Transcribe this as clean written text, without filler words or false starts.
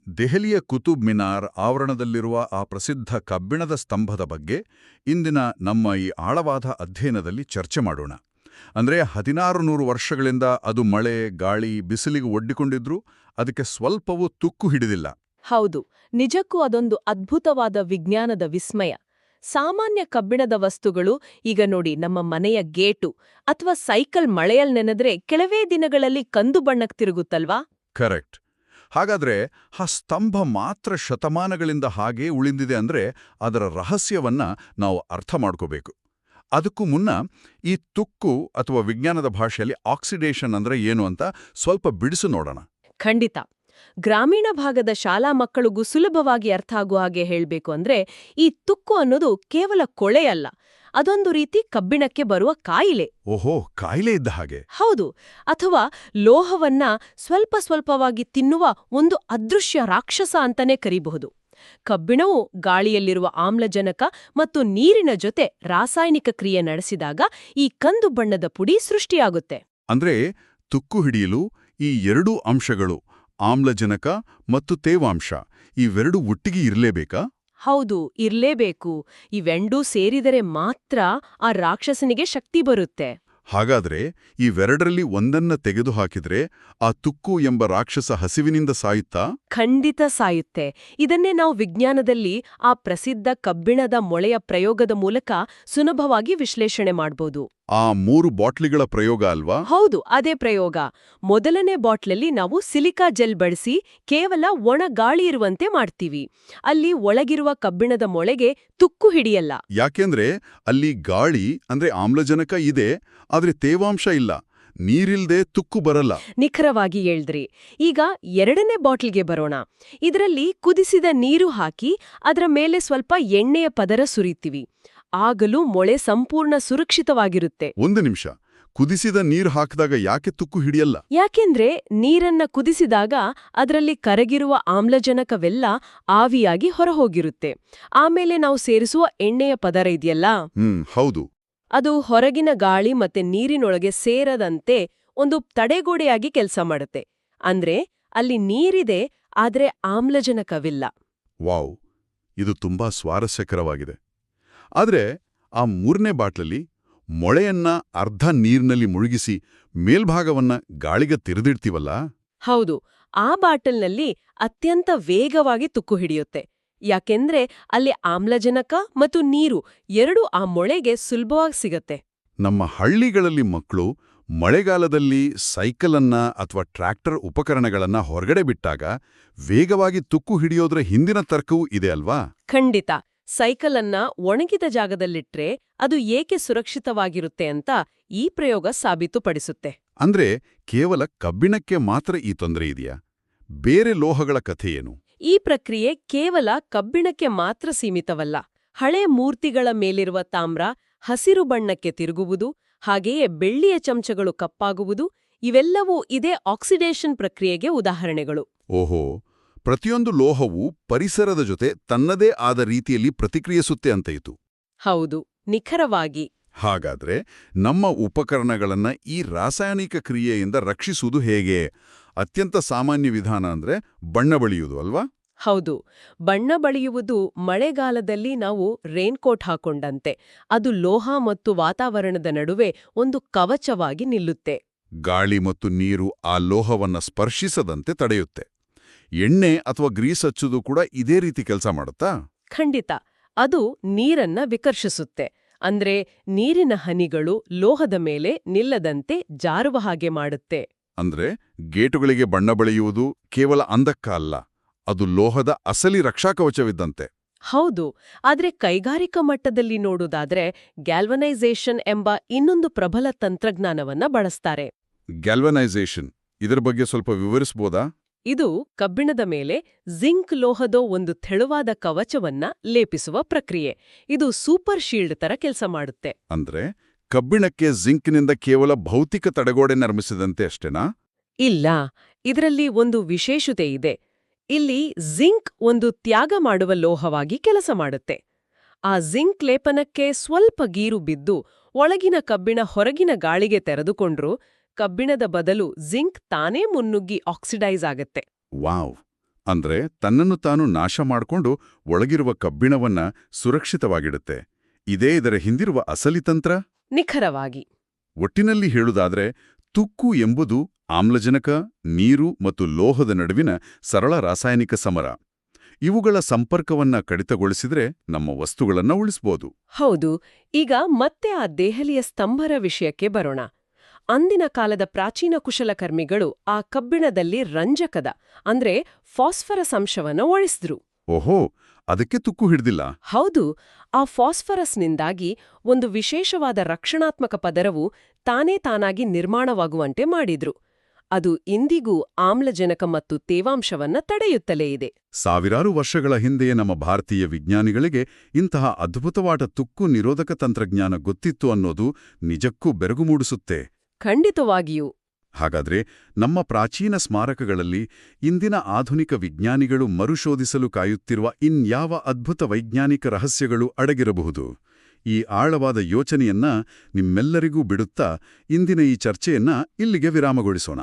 ದೆಹಲಿಯ ಕುತುಬ್ ಮಿನಾರ್ ಆವರಣದಲ್ಲಿರುವ ಆ ಪ್ರಸಿದ್ಧ ಕಬ್ಬಿಣದ ಸ್ತಂಭದ ಬಗ್ಗೆ ಇಂದಿನ ನಮ್ಮ ಈ ಆಳವಾದ ಅಧ್ಯಯನದಲ್ಲಿ ಚರ್ಚೆ ಮಾಡೋಣ. ಅಂದ್ರೆ 1600 ವರ್ಷಗಳಿಂದ ಅದು ಮಳೆ, ಗಾಳಿ, ಬಿಸಿಲಿಗೆ ಒಡ್ಡಿಕೊಂಡಿದ್ರೂ ಅದಕ್ಕೆ ಸ್ವಲ್ಪವೂ ತುಕ್ಕು ಹಿಡಿದಿಲ್ಲ. ಹೌದು, ನಿಜಕ್ಕೂ ಅದೊಂದು ಅದ್ಭುತವಾದ ವಿಜ್ಞಾನದ ವಿಸ್ಮಯ. ಸಾಮಾನ್ಯ ಕಬ್ಬಿಣದ ವಸ್ತುಗಳು, ಈಗ ನೋಡಿ ನಮ್ಮ ಮನೆಯ ಗೇಟು ಅಥವಾ ಸೈಕಲ್ ಮಳೆಯಲ್ಲಿ ನೆನೆದ್ರೆ ಕೆಲವೇ ದಿನಗಳಲ್ಲಿ ಕಂದು ಬಣ್ಣಕ್ಕೆ ತಿರುಗುತ್ತಲ್ವಾ? ಕರೆಕ್ಟ್. ಹಾಗಾದ್ರೆ ಆ ಸ್ತಂಭ ಮಾತ್ರ ಶತಮಾನಗಳಿಂದ ಹಾಗೇ ಉಳಿದಿದೆ ಅಂದ್ರೆ ಅದರ ರಹಸ್ಯವನ್ನ ನಾವು ಅರ್ಥ ಮಾಡ್ಕೋಬೇಕು. ಅದಕ್ಕೂ ಮುನ್ನ ಈ ತುಕ್ಕು ಅಥವಾ ವಿಜ್ಞಾನದ ಭಾಷೆಯಲ್ಲಿ ಆಕ್ಸಿಡೇಷನ್ ಅಂದ್ರೆ ಏನು ಅಂತ ಸ್ವಲ್ಪ ಬಿಡಿಸು ನೋಡೋಣ. ಖಂಡಿತ. ಗ್ರಾಮೀಣ ಭಾಗದ ಶಾಲಾ ಮಕ್ಕಳಿಗೂ ಸುಲಭವಾಗಿ ಅರ್ಥ ಆಗುವ ಹಾಗೆ ಹೇಳ್ಬೇಕು ಅಂದ್ರೆ, ಈ ತುಕ್ಕು ಅನ್ನೋದು ಕೇವಲ ಕೊಳೆಯಲ್ಲ, ಅದೊಂದು ರೀತಿ ಕಬ್ಬಿಣಕ್ಕೆ ಬರುವ ಕಾಯಿಲೆ. ಓಹೋ, ಕಾಯಿಲೆ ಇದ್ದ ಹಾಗೆ. ಹೌದು, ಅಥವಾ ಲೋಹವನ್ನ ಸ್ವಲ್ಪ ಸ್ವಲ್ಪವಾಗಿ ತಿನ್ನುವ ಒಂದು ಅದೃಶ್ಯ ರಾಕ್ಷಸ ಅಂತಾನೆ ಕರೀಬಹುದು. ಕಬ್ಬಿಣವು ಗಾಳಿಯಲ್ಲಿರುವ ಆಮ್ಲಜನಕ ಮತ್ತು ನೀರಿನ ಜೊತೆ ರಾಸಾಯನಿಕ ಕ್ರಿಯೆ ನಡೆಸಿದಾಗ ಈ ಕಂದು ಬಣ್ಣದ ಪುಡಿ ಸೃಷ್ಟಿಯಾಗುತ್ತೆ. ಅಂದ್ರೆ ತುಕ್ಕು ಹಿಡಿಯಲು ಈ ಎರಡೂ ಅಂಶಗಳು, ಆಮ್ಲಜನಕ ಮತ್ತು ತೇವಾಂಶ, ಇವೆರಡೂ ಒಟ್ಟಿಗೆ ಇರಲೇಬೇಕಾ? ಹೌದು, ಇರ್ಲೇಬೇಕು. ಇವೆಂಡೂ ಸೇರಿದರೆ ಮಾತ್ರ ಆ ರಾಕ್ಷಸನಿಗೆ ಶಕ್ತಿ ಬರುತ್ತೆ. ಹಾಗಾದ್ರೆ ಇವೆರಡರಲ್ಲಿ ಒಂದನ್ನ ತೆಗೆದುಹಾಕಿದ್ರೆ ಆ ತುಕ್ಕು ಎಂಬ ರಾಕ್ಷಸ ಹಸಿವಿನಿಂದ ಸಾಯುತ್ತಾ? ಖಂಡಿತ ಸಾಯುತ್ತೆ. ಇದನ್ನೇ ನಾವು ವಿಜ್ಞಾನದಲ್ಲಿ ಆ ಪ್ರಸಿದ್ಧ ಕಬ್ಬಿಣದ ಮೊಳೆಯ ಪ್ರಯೋಗದ ಮೂಲಕ ಸುಲಭವಾಗಿ ವಿಶ್ಲೇಷಣೆ ಮಾಡ್ಬೋದು. ಆ 3 ಬಾಟ್ಲಿಗಳ ಪ್ರಯೋಗ ಅಲ್ವಾ? ಹೌದು, ಅದೇ ಪ್ರಯೋಗ. ಮೊದಲನೇ ಬಾಟ್ಲಲ್ಲಿ ನಾವು ಸಿಲಿಕಾ ಜೆಲ್ ಬಳಸಿ ಕೇವಲ ಒಣ ಗಾಳಿ ಇರುವಂತೆ ಮಾಡ್ತೀವಿ. ಅಲ್ಲಿ ಒಳಗಿರುವ ಕಬ್ಬಿಣದ ಮೊಳೆಗೆ ತುಕ್ಕು ಹಿಡಿಯಲ್ಲ. ಯಾಕೆಂದ್ರೆ ಅಲ್ಲಿ ಗಾಳಿ ಅಂದ್ರೆ ಆಮ್ಲಜನಕ ಇದೆ, ಆದ್ರೆ ತೇವಾಂಶ ಇಲ್ಲ. ನೀರಿಲ್ದೆ ತುಕ್ಕು ಬರಲ್ಲ. ನಿಖರವಾಗಿ ಹೇಳ್ದ್ರಿ. ಈಗ ಎರಡನೇ ಬಾಟ್ಲಿಗೆ ಬರೋಣ. ಇದರಲ್ಲಿ ಕುದಿಸಿದ ನೀರು ಹಾಕಿ ಅದರ ಮೇಲೆ ಸ್ವಲ್ಪ ಎಣ್ಣೆಯ ಪದರ ಸುರಿತೀವಿ. ಆಗಲೂ ಮೊಳೆ ಸಂಪೂರ್ಣ ಸುರಕ್ಷಿತವಾಗಿರುತ್ತೆ. ಒಂದು ನಿಮಿಷ, ಕುದಿಸಿದ ನೀರು ಹಾಕಿದಾಗ ಯಾಕೆ ತುಕ್ಕು ಹಿಡಿಯಲ್ಲ? ಯಾಕೆಂದ್ರೆ ನೀರನ್ನ ಕುದಿಸಿದಾಗ ಅದರಲ್ಲಿ ಕರಗಿರುವ ಆಮ್ಲಜನಕವೆಲ್ಲ ಆವಿಯಾಗಿ ಹೊರಹೋಗಿರುತ್ತೆ. ಆಮೇಲೆ ನಾವು ಸೇರಿಸುವ ಎಣ್ಣೆಯ ಪದರ ಇದೆಯಲ್ಲ, ಹೌದು, ಅದು ಹೊರಗಿನ ಗಾಳಿ ಮತ್ತೆ ನೀರಿನೊಳಗೆ ಸೇರದಂತೆ ಒಂದು ತಡೆಗೋಡೆಯಾಗಿ ಕೆಲಸ ಮಾಡುತ್ತೆ. ಅಂದ್ರೆ ಅಲ್ಲಿ ನೀರಿದೆ, ಆದ್ರೆ ಆಮ್ಲಜನಕವಿಲ್ಲ. ವಾವ್, ಇದು ತುಂಬಾ ಸ್ವಾರಸ್ಯಕರವಾಗಿದೆ. ಆದ್ರೆ ಆ 3ನೇ ಬಾಟ್ಲಲ್ಲಿ ಮೊಳೆಯನ್ನ ಅರ್ಧ ನೀರಿನಲ್ಲಿ ಮುಳುಗಿಸಿ ಮೇಲ್ಭಾಗವನ್ನ ಗಾಳಿಗೆ ತೆರೆದಿಡ್ತೀವಲ್ಲ? ಹೌದು, ಆ ಬಾಟಲ್ನಲ್ಲಿ ಅತ್ಯಂತ ವೇಗವಾಗಿ ತುಕ್ಕು ಹಿಡಿಯುತ್ತೆ. ಯಾಕೆಂದ್ರೆ ಅಲ್ಲಿ ಆಮ್ಲಜನಕ ಮತ್ತು ನೀರು ಎರಡೂ ಆ ಮೊಳೆಗೆ ಸುಲಭವಾಗಿ ಸಿಗತ್ತೆ. ನಮ್ಮ ಹಳ್ಳಿಗಳಲ್ಲಿ ಮಕ್ಕಳು ಮಳೆಗಾಲದಲ್ಲಿ ಸೈಕಲನ್ನ ಅಥವಾ ಟ್ರ್ಯಾಕ್ಟರ್ ಉಪಕರಣಗಳನ್ನ ಹೊರಗಡೆ ಬಿಟ್ಟಾಗ ವೇಗವಾಗಿ ತುಕ್ಕು ಹಿಡಿಯೋದ್ರ ಹಿಂದಿನ ತರ್ಕವೂ ಇದೆ ಅಲ್ವಾ? ಖಂಡಿತ. ಸೈಕಲ್ ಅನ್ನ ಒಣಗಿದ ಜಾಗದಲ್ಲಿಟ್ರೆ ಅದು ಏಕೆ ಸುರಕ್ಷಿತವಾಗಿರುತ್ತೆ ಅಂತ ಈ ಪ್ರಯೋಗ ಸಾಬೀತುಪಡಿಸುತ್ತೆ. ಅಂದ್ರೆ ಕೇವಲ ಕಬ್ಬಿಣಕ್ಕೆ ಮಾತ್ರ ಈ ತೊಂದರೆ ಇದೆಯಾ? ಬೇರೆ ಲೋಹಗಳ ಕಥೆಯೇನು? ಈ ಪ್ರಕ್ರಿಯೆ ಕೇವಲ ಕಬ್ಬಿಣಕ್ಕೆ ಮಾತ್ರ ಸೀಮಿತವಲ್ಲ. ಹಳೆ ಮೂರ್ತಿಗಳ ಮೇಲಿರುವ ತಾಮ್ರ ಹಸಿರು ಬಣ್ಣಕ್ಕೆ ತಿರುಗುವುದು, ಹಾಗೆಯೇ ಬೆಳ್ಳಿಯ ಚಮಚಗಳು ಕಪ್ಪಾಗುವುದು, ಇವೆಲ್ಲವೂ ಇದೇ ಆಕ್ಸಿಡೇಷನ್ ಪ್ರಕ್ರಿಯೆಗೆ ಉದಾಹರಣೆಗಳು. ಓಹೋ, ಪ್ರತಿಯೊಂದು ಲೋಹವೂ ಪರಿಸರದ ಜೊತೆ ತನ್ನದೇ ಆದ ರೀತಿಯಲ್ಲಿ ಪ್ರತಿಕ್ರಿಯಿಸುತ್ತೆ ಅಂತಾಯಿತು. ಹೌದು, ನಿಖರವಾಗಿ. ಹಾಗಾದ್ರೆ ನಮ್ಮ ಉಪಕರಣಗಳನ್ನ ಈ ರಾಸಾಯನಿಕ ಕ್ರಿಯೆಯಿಂದ ರಕ್ಷಿಸುವುದು ಹೇಗೆ? ಅತ್ಯಂತ ಸಾಮಾನ್ಯ ವಿಧಾನ ಅಂದ್ರೆ ಬಣ್ಣ ಬಳಿಯುವುದು ಅಲ್ವಾ? ಹೌದು, ಬಣ್ಣ ಬಳಿಯುವುದು ಮಳೆಗಾಲದಲ್ಲಿ ನಾವು ರೇನ್ಕೋಟ್ ಹಾಕೊಂಡಂತೆ. ಅದು ಲೋಹ ಮತ್ತು ವಾತಾವರಣದ ನಡುವೆ ಒಂದು ಕವಚವಾಗಿ ನಿಲ್ಲುತ್ತೆ. ಗಾಳಿ ಮತ್ತು ನೀರು ಆ ಲೋಹವನ್ನ ಸ್ಪರ್ಶಿಸದಂತೆ ತಡೆಯುತ್ತೆ. ಎಣ್ಣೆ ಅಥವಾ ಗ್ರೀಸ್ ಹಚ್ಚುವುದು ಕೂಡ ಇದೇ ರೀತಿ ಕೆಲಸ ಮಾಡುತ್ತಾ? ಖಂಡಿತ. ಅದು ನೀರನ್ನ ವಿಕರ್ಷಿಸುತ್ತೆ. ಅಂದ್ರೆ ನೀರಿನ ಹನಿಗಳು ಲೋಹದ ಮೇಲೆ ನಿಲ್ಲದಂತೆ ಜಾರುವ ಹಾಗೆ ಮಾಡುತ್ತೆ. ಅಂದ್ರೆ ಗೇಟುಗಳಿಗೆ ಬಣ್ಣ ಬಳಿಯುವುದು ಕೇವಲ ಅಂದಕ್ಕ ಅಲ್ಲ, ಅದು ಲೋಹದ ಅಸಲಿ ರಕ್ಷಾಕವಚವಿದ್ದಂತೆ. ಹೌದು, ಆದ್ರೆ ಕೈಗಾರಿಕಾ ಮಟ್ಟದಲ್ಲಿ ನೋಡುವುದಾದ್ರೆ ಗ್ಯಾಲ್ವನೈಸೇಷನ್ ಎಂಬ ಇನ್ನೊಂದು ಪ್ರಬಲ ತಂತ್ರಜ್ಞಾನವನ್ನ ಬಳಸ್ತಾರೆ. ಗ್ಯಾಲ್ವನೈಸೇಷನ್, ಇದರ ಬಗ್ಗೆ ಸ್ವಲ್ಪ ವಿವರಿಸ್ಬೋದಾ? ಇದು ಕಬ್ಬಿಣದ ಮೇಲೆ ಜಿಂಕ್ ಲೋಹದ ಒಂದು ತೆಳುವಾದ ಕವಚವನ್ನ ಲೇಪಿಸುವ ಪ್ರಕ್ರಿಯೆ. ಇದು ಸೂಪರ್ ಶೀಲ್ಡ್ ತರ ಕೆಲಸ ಮಾಡುತ್ತೆ. ಅಂದ್ರೆ ಕಬ್ಬಿಣಕ್ಕೆ ಜಿಂಕ್ನಿಂದ ಕೇವಲ ಭೌತಿಕ ತಡೆಗೋಡೆ ನಿರ್ಮಿಸಿದಂತೆ ಅಷ್ಟೇನಾ? ಇಲ್ಲ, ಇದರಲ್ಲಿ ಒಂದು ವಿಶೇಷತೆ ಇದೆ. ಇಲ್ಲಿ ಜಿಂಕ್ ಒಂದು ತ್ಯಾಗ ಮಾಡುವ ಲೋಹವಾಗಿ ಕೆಲಸ ಮಾಡುತ್ತೆ. ಆ ಜಿಂಕ್ ಲೇಪನಕ್ಕೆ ಸ್ವಲ್ಪ ಗೀರು ಬಿದ್ದು ಒಳಗಿನ ಕಬ್ಬಿಣ ಹೊರಗಿನ ಗಾಳಿಗೆ ತೆರೆದುಕೊಂಡ್ರೂ ಕಬ್ಬಿಣದ ಬದಲು ಜಿಂಕ್ ತಾನೇ ಮುನ್ನುಗ್ಗಿ ಆಕ್ಸಿಡೈಸ್ ಆಗತ್ತೆ. ವಾವ್, ಅಂದ್ರೆ ತನ್ನನ್ನು ತಾನು ನಾಶ ಮಾಡ್ಕೊಂಡು ಒಳಗಿರುವ ಕಬ್ಬಿಣವನ್ನ ಸುರಕ್ಷಿತವಾಗಿಡುತ್ತೆ. ಇದೇ ಇದರ ಹಿಂದಿರುವ ಅಸಲಿ ತಂತ್ರ? ನಿಖರವಾಗಿ. ಒಟ್ಟಿನಲ್ಲಿ ಹೇಳುವುದಾದ್ರೆ ತುಕ್ಕು ಎಂಬುದು ಆಮ್ಲಜನಕ, ನೀರು ಮತ್ತು ಲೋಹದ ನಡುವಿನ ಸರಳ ರಾಸಾಯನಿಕ ಸಮರ. ಇವುಗಳ ಸಂಪರ್ಕವನ್ನ ಕಡಿತಗೊಳಿಸಿದ್ರೆ ನಮ್ಮ ವಸ್ತುಗಳನ್ನ ಉಳಿಸ್ಬೋದು. ಹೌದು. ಈಗ ಮತ್ತೆ ಆ ದೆಹಲಿಯ ಸ್ತಂಭರ ವಿಷಯಕ್ಕೆ ಬರೋಣ. ಅಂದಿನ ಕಾಲದ ಪ್ರಾಚೀನ ಕುಶಲಕರ್ಮಿಗಳು ಆ ಕಬ್ಬಿಣದಲ್ಲಿ ರಂಜಕದ ಅಂದ್ರೆ ಫಾಸ್ಫರಸ್ ಅಂಶವನ್ನು ಒಳಿಸಿದ್ರು. ಓಹೋ, ಅದಕ್ಕೆ ತುಕ್ಕು ಹಿಡ್ದಿಲ್ಲ. ಹೌದು. ಆ ಫಾಸ್ಫರಸ್ನಿಂದಾಗಿ ಒಂದು ವಿಶೇಷವಾದ ರಕ್ಷಣಾತ್ಮಕ ಪದರವು ತಾನೇ ತಾನಾಗಿ ನಿರ್ಮಾಣವಾಗುವಂತೆ ಮಾಡಿದ್ರು. ಅದು ಇಂದಿಗೂ ಆಮ್ಲಜನಕ ಮತ್ತು ತೇವಾಂಶವನ್ನ ತಡೆಯುತ್ತಲೇ ಇದೆ. ಸಾವಿರಾರು ವರ್ಷಗಳ ಹಿಂದೆಯೇ ನಮ್ಮ ಭಾರತೀಯ ವಿಜ್ಞಾನಿಗಳಿಗೆ ಇಂತಹ ಅದ್ಭುತವಾದ ತುಕ್ಕು ನಿರೋಧಕ ತಂತ್ರಜ್ಞಾನ ಗೊತ್ತಿತ್ತು ಅನ್ನೋದು ನಿಜಕ್ಕೂ ಬೆರಗು ಮೂಡಿಸುತ್ತೆ. ಖಂಡಿತವಾಗಿಯೂ. ಹಾಗಾದ್ರೆ ನಮ್ಮ ಪ್ರಾಚೀನ ಸ್ಮಾರಕಗಳಲ್ಲಿ ಇಂದಿನ ಆಧುನಿಕ ವಿಜ್ಞಾನಿಗಳು ಮರುಶೋಧಿಸಲು ಕಾಯುತ್ತಿರುವ ಇನ್ಯಾವ ಅದ್ಭುತ ವೈಜ್ಞಾನಿಕ ರಹಸ್ಯಗಳು ಅಡಗಿರಬಹುದು? ಈ ಆಳವಾದ ಯೋಚನೆಯನ್ನ ನಿಮ್ಮೆಲ್ಲರಿಗೂ ಬಿಡುತ್ತಾ ಇಂದಿನ ಈ ಚರ್ಚೆಯನ್ನ ಇಲ್ಲಿಗೆ ವಿರಾಮಗೊಳಿಸೋಣ.